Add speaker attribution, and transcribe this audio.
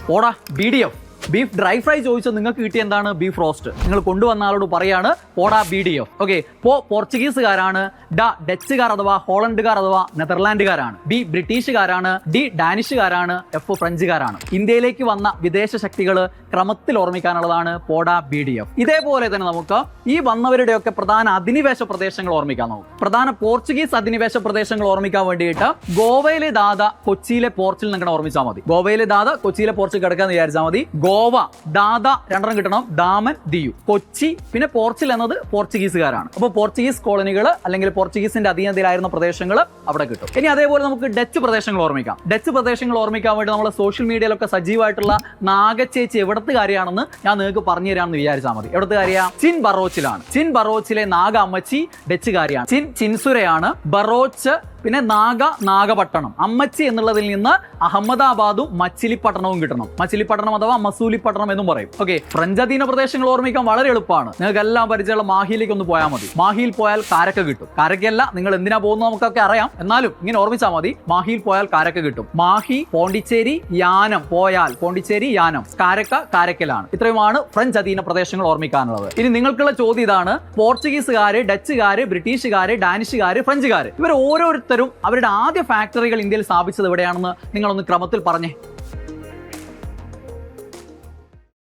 Speaker 1: പോടാ BDF. Beef dry fry ചോദിച്ചാൽ നിങ്ങൾക്ക് കിട്ടിയ എന്താണ്? Beef roast. നിങ്ങൾ കൊണ്ടുവന്ന ആളോട് പറയാണ് പോടാ BDF. ഓക്കെ, പോർച്ചുഗീസുകാരാണ്, ഡച്ചുകാർ അഥവാ ഹോളണ്ടുകാർ അഥവാ നെതർലാൻഡുകാരാണ്, ബ്രിട്ടീഷുകാരാണ്, ഡാനിഷുകാരാണ്, ഫ്രഞ്ചുകാരാണ്. ഇന്ത്യയിലേക്ക് വന്ന വിദേശ ശക്തികൾ ക്രമത്തിൽ ഓർമ്മിക്കാനുള്ളതാണ് പോടാ BDF. ഇതേപോലെ തന്നെ നമുക്ക് ഈ വന്നവരുടെയൊക്കെ പ്രധാന അധിനിവേശ പ്രദേശങ്ങൾ ഓർമ്മിക്കാൻ നോക്കും. പ്രധാന പോർച്ചുഗീസ് അധിനിവേശ പ്രദേശങ്ങൾ ഓർമ്മിക്കാൻ വേണ്ടിയിട്ട് ഗോവയിലെ ദാദ കൊച്ചിയിലെ പോർച്ചിൽ നിങ്ങൾ ഓർമ്മിച്ചാൽ മതി. ഗോവയിലെ ദാദ കൊച്ചിയിലെ പോർച്ചിൽ കിടക്കാന്ന് വിചാരിച്ചാൽ മതി. ഗോവ ദാദ രണ്ടെണ്ണം കിട്ടണം, ദാമൻ ദിയു. കൊച്ചി പിന്നെ പോർച്ചിൽ എന്നത് പോർച്ചുഗീസുകാരാണ്. അപ്പോൾ പോർച്ചുഗീസ് കോളനികൾ അല്ലെങ്കിൽ പോർച്ചുഗീസിന്റെ അധീനതയിലായിരുന്ന പ്രദേശങ്ങൾ അവിടെ കിട്ടും. ഇനി അതേപോലെ നമുക്ക് ഡച്ച് പ്രദേശങ്ങൾ ഓർമ്മിക്കാം. ഡച്ച് പ്രദേശങ്ങൾ ഓർമ്മിക്കാൻ വേണ്ടി നമ്മൾ സോഷ്യൽ മീഡിയയിലൊക്കെ സജീവമായിട്ടുള്ള നാഗച്ചേച്ചി എവിടത്തുകാരിയാണെന്ന് ഞാൻ നിങ്ങൾക്ക് പറഞ്ഞു തരാമെന്ന് വിചാരിച്ചാൽ മതി. എവിടത്തുകാരിയാ? ചിൻ ബറോച്ചിലാണ്. ചിൻ ബറോച്ചിലെ നാഗ അമ്മച്ചി ഡച്ചുകാരിയാണ്. ചിൻസുരയാണ്. ബറോച്ച് പിന്നെ നാഗപട്ടണം. അമ്മച്ചി എന്നുള്ളതിൽ നിന്ന് അഹമ്മദാബാദും മച്ചിലിപ്പട്ടണവും കിട്ടണം. മച്ചിലിപ്പട്ടണം അഥവാ മസൂലിപ്പട്ടണം എന്നും പറയും. ഓക്കെ, ഫ്രഞ്ച് അധീന പ്രദേശങ്ങൾ ഓർമ്മിക്കാൻ വളരെ എളുപ്പമാണ്. നിങ്ങൾക്ക് എല്ലാം പരിചയമുള്ള മാഹിയിലേക്ക് ഒന്ന് പോയാൽ മതി. മാഹിയിൽ പോയാൽ കാരക്ക കിട്ടും. കാരക്കയല്ല, നിങ്ങൾ എന്തിനാ പോകുന്നത് നമുക്കൊക്കെ അറിയാം, എന്നാലും ഇങ്ങനെ ഓർമ്മിച്ചാൽ മതി. മാഹിയിൽ പോയാൽ കാരക്ക കിട്ടും. മാഹി, പോണ്ടിച്ചേരി, യാനം പോയാൽ പോണ്ടിച്ചേരി, യാനം, കാരക്കലാണ്. ഇത്രയുമാണ് ഫ്രഞ്ച് അധീന പ്രദേശങ്ങൾ ഓർമ്മിക്കാനുള്ളത്. ഇനി നിങ്ങൾക്കുള്ള ചോദ്യം ഇതാണ്: പോർച്ചുഗീസുകാര്, ഡച്ചുകാര്, ബ്രിട്ടീഷുകാര്, ഡാനിഷുകാര്, ഫ്രഞ്ചുകാര്, ഇവർ ഓരോരുത്തരും അവരുടെ ആദ്യ ഫാക്ടറികൾ ഇന്ത്യയിൽ സ്ഥാപിച്ചത് എവിടെയാണെന്ന് നിങ്ങളൊന്ന് ക്രമത്തിൽ പറഞ്ഞേ.